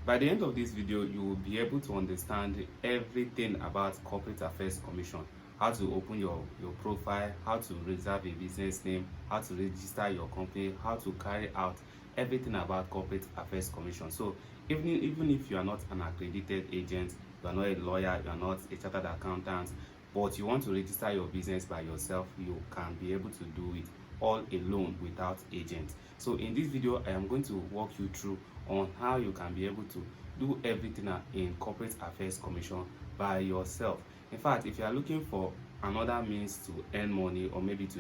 By the end of this video, you will be able to understand everything about Corporate Affairs Commission, how to open your profile, how to reserve a business name, how to register your company, how to carry out everything about Corporate Affairs Commission. So even if you are not an accredited agent, you are not a lawyer, you are not a chartered accountant, but you want to register your business by yourself, you can be able to do it all alone without agent. So in this video, I am going to walk you through on how you can be able to do everything in Corporate Affairs Commission by yourself. In fact, if you are looking for another means to earn money, or maybe to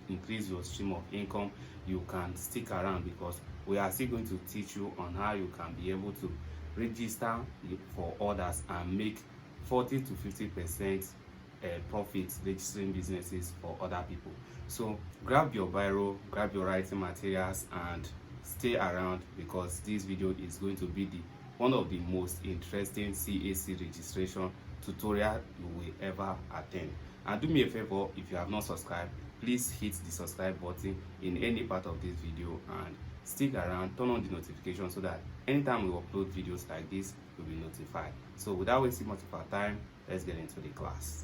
increase your stream of income, you can stick around, because we are still going to teach you on how you can be able to register for others and make 40 to 50% profits registering businesses for other people. So grab your biro, grab your writing materials, and stay around, because this video is going to be one of the most interesting CAC registration tutorial you will ever attend. And do me a favor, if you have not subscribed, please hit the subscribe button in any part of this video and stick around, turn on the notification, so that anytime we upload videos like this, you'll be notified. So without wasting much of our time, let's get into the class.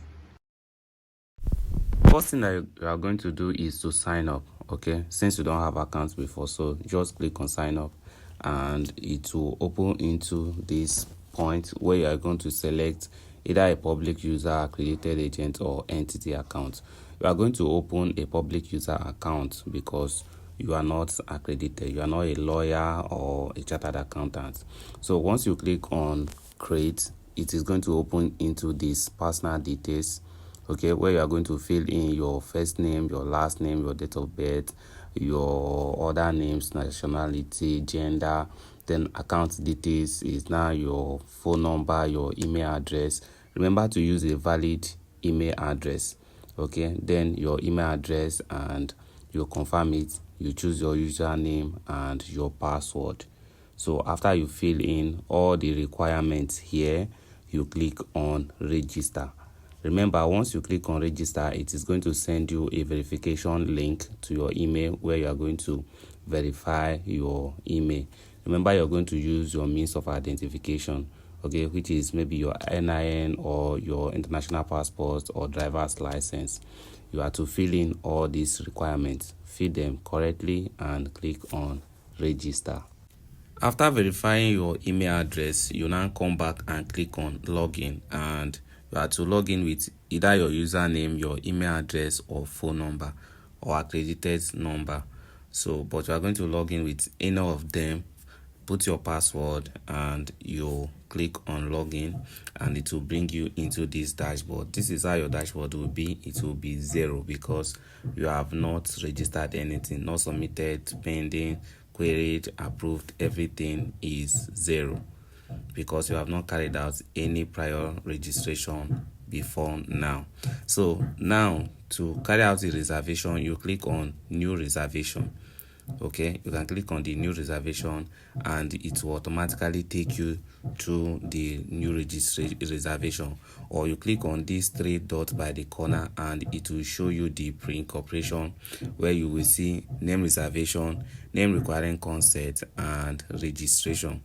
First thing that you are going to do is to sign up. Okay, since you don't have accounts before, so just click on sign up, and it will open into this point where you are going to select either a public user, accredited agent, or entity account. You are going to open a public user account because you are not accredited, you are not a lawyer or a chartered accountant. So once you click on create, it is going to open into this personal details, okay, where you are going to fill in your first name, your last name, your date of birth, your other names, nationality, gender. Then account details is now your phone number, your email address. Remember to use a valid email address, okay? Then your email address, and you confirm it. You choose your username and your password. So after you fill in all the requirements here, you click on register. Remember, once you click on register, it is going to send you a verification link to your email where you are going to verify your email. Remember, you're going to use your means of identification, okay, which is maybe your NIN or your international passport or driver's license. You are to fill in all these requirements, fill them correctly, and click on register. After verifying your email address, you now come back and click on login, and you are to log in with either your username, your email address, or phone number, or accredited number. So, but you are going to log in with any of them. Put your password and you click on login, and it will bring you into this dashboard. This is how your dashboard will be. It will be 0 because you have not registered anything, not submitted, pending, queried, approved. Everything is 0 because you have not carried out any prior registration before now. So now, to carry out the reservation, you click on new reservation. Okay, you can click on the new reservation, and it will automatically take you to the new reservation, or you click on these 3 dots by the corner, and it will show you the pre-incorporation, where you will see name reservation, name requiring consent, and registration.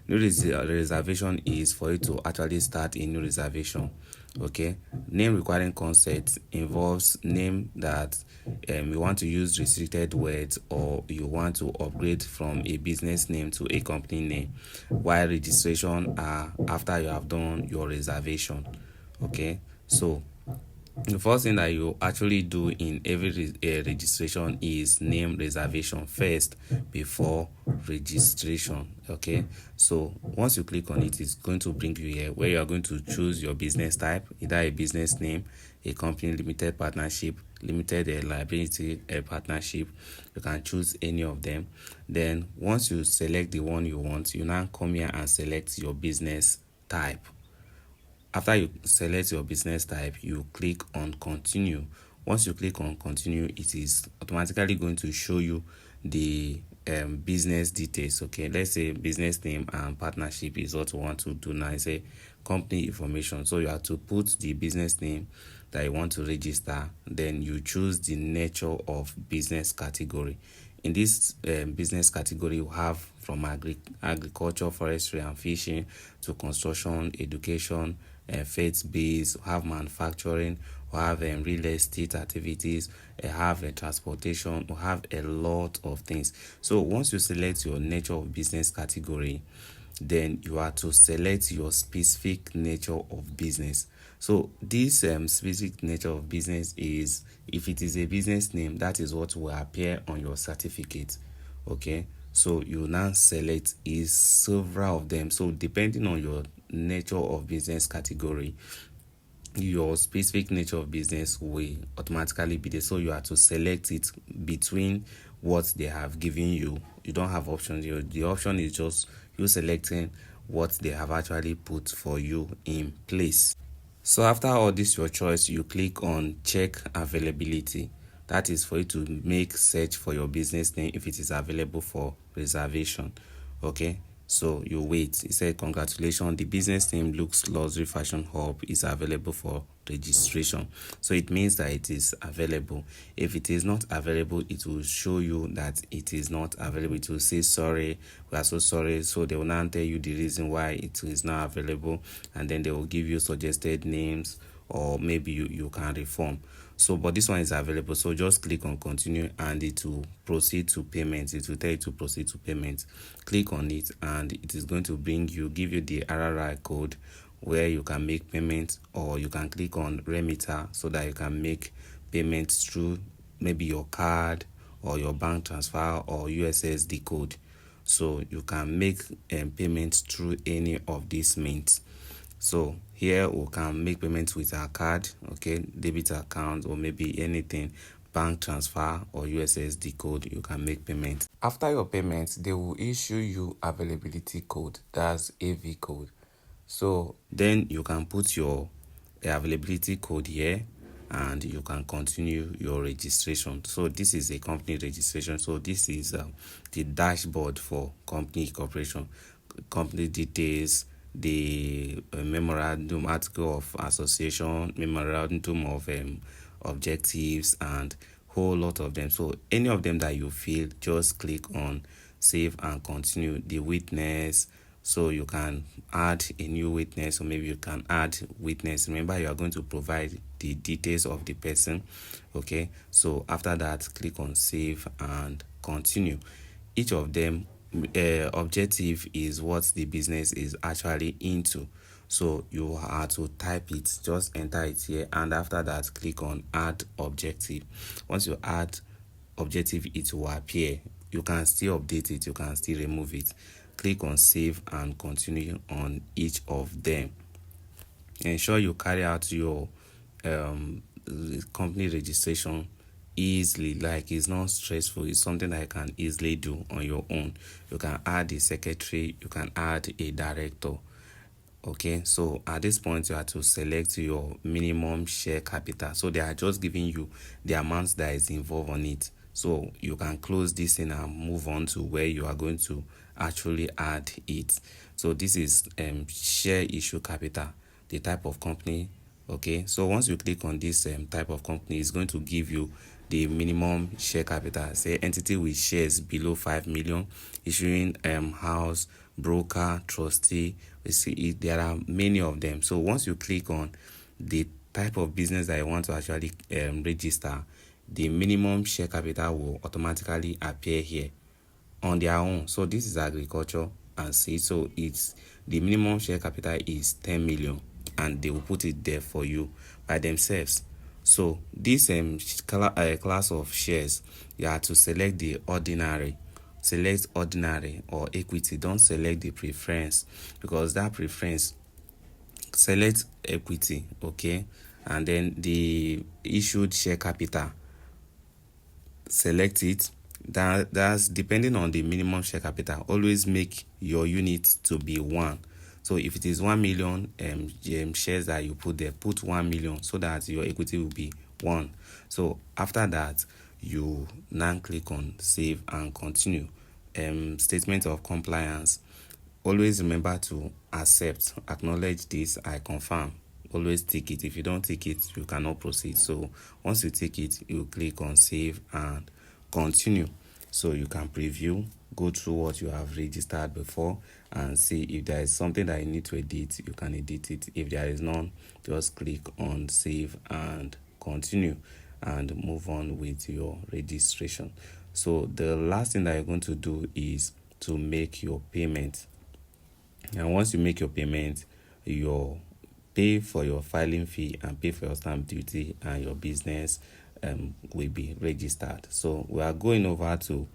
New reservation is for you to actually start a new reservation. Okay, name requiring consent involves name that you want to use restricted words, or you want to upgrade from a business name to a company name, while registration are after you have done your reservation. Okay, so the first thing that you actually do in every registration is name reservation first before registration. Okay, so once you click on it, it's going to bring you here where you are going to choose your business type, either a business name, a company, limited partnership, limited liability partnership. You can choose any of them. Then once you select the one you want, you now come here and select your business type. After you select your business type, you click on continue. Once you click on continue, it is automatically going to show you the business details. Okay, let's say business name and partnership is what we want to do now. It's a company information, so you have to put the business name that you want to register. Then you choose the nature of business category. in this business category, we have from agriculture, forestry and fishing to construction, education, faith-based, we have manufacturing, we have real estate activities, we have transportation, we have a lot of things. So once you select your nature of business category, then you are to select your specific nature of business. So this specific nature of business is, if it is a business name, that is what will appear on your certificate. Okay, so you now select is several of them. So depending on your nature of business category, your specific nature of business will automatically be there. So you have to select it between what they have given you. You don't have options. The option is just you selecting what they have actually put for you in place. So after all this your choice, you click on check availability. That is for you to make search for your business name if it is available for reservation. Okay, so you wait. It said congratulations, the business name Looks Luxury Fashion Hub is available for registration. So it means that it is available. If it is not available, it will show you that it is not available. It will say sorry, we are so sorry. So they will now tell you the reason why it is not available, and then they will give you suggested names, or maybe you can reform. So but this one is available, so just click on continue and it will proceed to payment. It will tell you to proceed to payment. Click on it and it is going to give you the RRI code where you can make payment, or you can click on remitter so that you can make payments through maybe your card or your bank transfer or USSD code. So you can make payments through any of these means. So here we can make payments with our card, okay, debit account, or maybe anything, bank transfer or USSD code. You can make payment. After your payment, they will issue you availability code, that's AV code. So then you can put your availability code here and you can continue your registration. So this is a company registration. So this is the dashboard for company corporation, company details, the memorandum, article of association, memorandum of objectives, and whole lot of them. So any of them that you feel, just click on save and continue. The witness, so you can add a new witness, or maybe you can add witness. Remember, you are going to provide the details of the person. Okay, so after that, click on save and continue. Each of them objective is what the business is actually into. So you have to type it, just enter it here, and after that click on add objective. Once you add objective, it will appear. You can still update it, you can still remove it. Click on save and continue on each of them. Ensure you carry out your company registration easily, like it's not stressful. It's something that you can easily do on your own. You can add a secretary, you can add a director. Okay, so at this point you have to select your minimum share capital. So they are just giving you the amount that is involved on it. So you can close this in and move on to where you are going to actually add it. So this is share issue capital, the type of company. Okay, so once you click on this type of company, it's going to give you the minimum share capital. Say entity with shares below 5 million, issuing house, broker, trustee. You see, there are many of them. So once you click on the type of business that you want to actually register, the minimum share capital will automatically appear here on their own. So this is agriculture and seed. So it's the minimum share capital is 10 million, and they will put it there for you by themselves. So this class of shares, you have to select the ordinary. Select ordinary or equity. Don't select the preference, because that preference, select equity. Okay, and then the issued share capital, select it. That's depending on the minimum share capital. Always make your unit to be 1. So if it is 1 million shares that you put there, put 1 million so that your equity will be 1. So after that, you now click on save and continue. Statement of compliance. Always remember to accept, acknowledge this, I confirm. Always tick it. If you don't tick it, you cannot proceed. So once you tick it, you click on save and continue. So you can preview, go through what you have registered before, and see if there is something that you need to edit, you can edit it. If there is none, just click on save and continue and move on with your registration. So the last thing that you're going to do is to make your payment. And once you make your payment, your pay for your filing fee and pay for your stamp duty, and your business will be registered. So we are going over to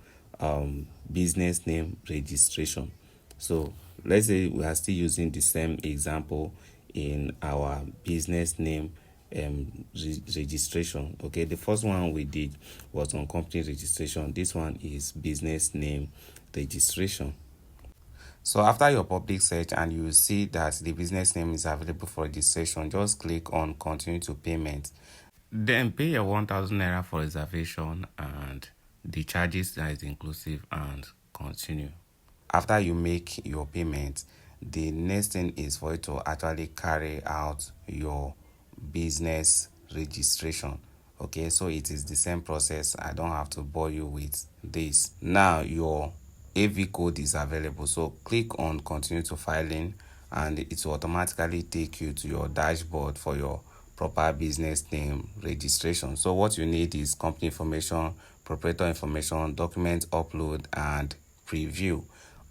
business name registration. So let's say we are still using the same example in our business name registration. Okay, the first one we did was on company registration. This one is business name registration. So after your public search and you see that the business name is available for registration, just click on continue to payment. Then pay your 1,000 naira for reservation and the charges that is inclusive, and continue. After you make your payment, the next thing is for you to actually carry out your business registration. Okay, so it is the same process. I don't have to bore you with this. Now your AV code is available, so click on continue to filing and it will automatically take you to your dashboard for your proper business name registration. So what you need is company information, proprietor information, document upload, and preview.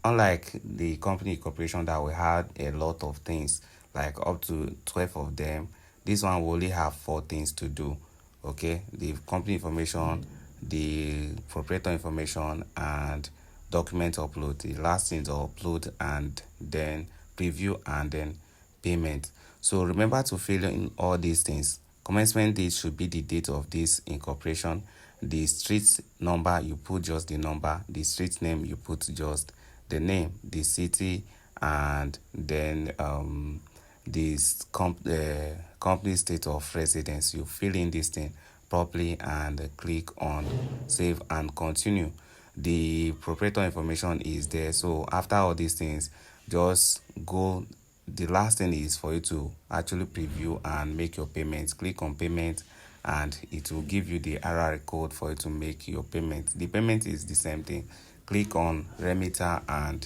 Unlike the company incorporation that we had a lot of things, like up to 12 of them, this one will only have 4 things to do. Okay, the company information, the proprietor information, and document upload. The last thing is upload and then preview and then payment. So remember to fill in all these things. Commencement date should be the date of this incorporation. The street number, you put just the number. The street name, you put just the name. The city, and then this company state of residence. You fill in this thing properly and click on save and continue. The proprietor information is there. So after all these things, just go. The last thing is for you to actually preview and make your payments. Click on payment and it will give you the RR code for you to make your payment. The payment is the same thing. Click on remitter and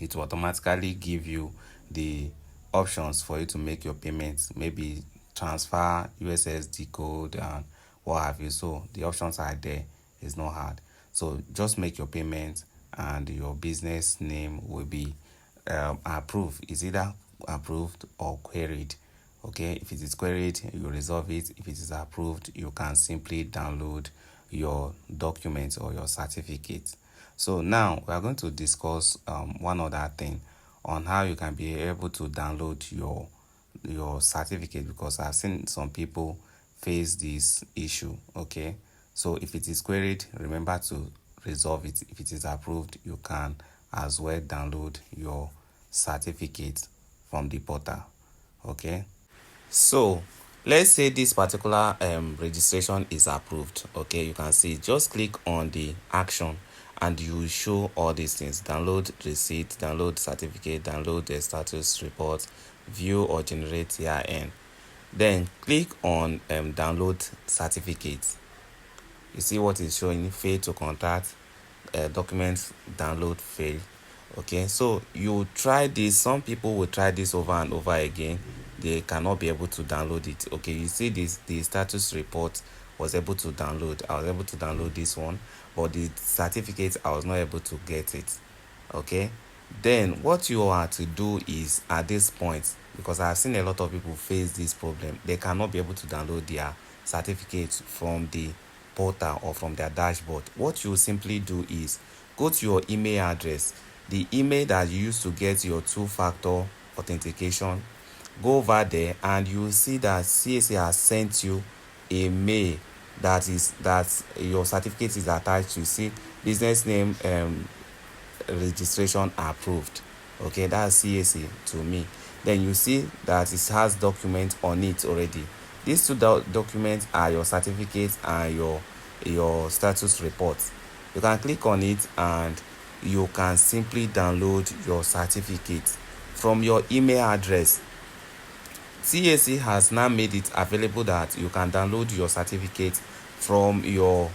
it will automatically give you the options for you to make your payments. Maybe transfer, USSD code, and what have you. So the options are there. It's not hard. So just make your payment and your business name will be approved. It's either approved or queried. Okay, if it is queried, you resolve it. If it is approved, you can simply download your documents or your certificate. So now we are going to discuss one other thing on how you can be able to download your certificate, because I've seen some people face this issue. Okay, so if it is queried, remember to resolve it. If it is approved, you can as well download your certificate from the portal. Okay, so let's say this particular registration is approved. Okay, you can see, just click on the action and you show all these things: download receipt, download certificate, download the status report, view or generate EIN. Then click on download certificate. You see what is showing: fail to contact, documents download fail. Okay, so you try this. Some people will try this over and over again. They cannot be able to download it. Okay, you see this, the status report was able to download. I was able to download this one, but the certificate I was not able to get it. Okay, then what you are to do is, at this point, because I've seen a lot of people face this problem, they cannot be able to download their certificates from the portal or from their dashboard. What you simply do is go to your email address, the email that you use to get your 2-factor authentication. Go over there and you see that CAC has sent you a mail that your certificate is attached to. See, business name registration approved. Okay, that's CAC to me. Then you see that it has documents on it already. These two documents are your certificate and your status report. You can click on it and you can simply download your certificate from your email address. CAC has now made it available that you can download your certificate from your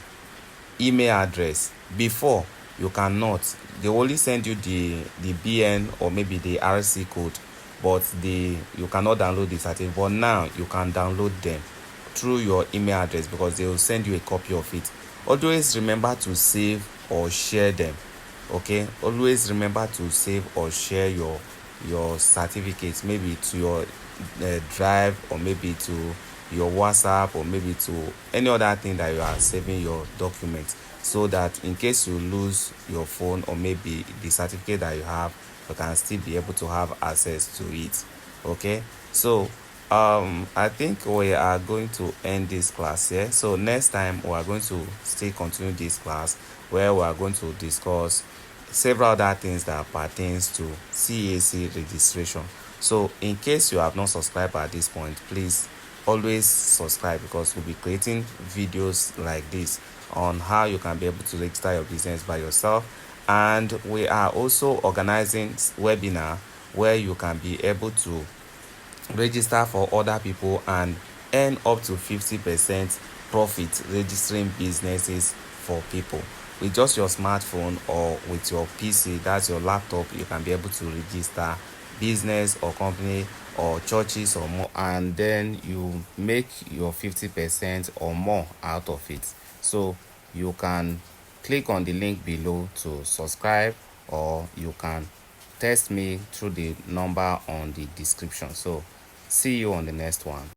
email address. Before, you cannot. They only send you the BN or maybe the RC code, but you cannot download the certificate. But now you can download them through your email address, because they will send you a copy of it. Always remember to save or share them. Okay, always remember to save or share your certificates, maybe to your drive, or maybe to your WhatsApp, or maybe to any other thing that you are saving your documents, so that in case you lose your phone or maybe the certificate that you have, you can still be able to have access to it. Okay, so I think we are going to end this class here. So next time we are going to still continue this class, where we are going to discuss several other things that pertains to CAC registration. So in case you have not subscribed at this point, please always subscribe, because we'll be creating videos like this on how you can be able to register your business by yourself. And we are also organizing webinar where you can be able to register for other people and earn up to 50% profit registering businesses for people. With just your smartphone or with your PC, that's your laptop, you can be able to register business or company or churches or more, and then you make your 50% or more out of it. So you can click on the link below to subscribe, or you can text me through the number on the description. So see you on the next one.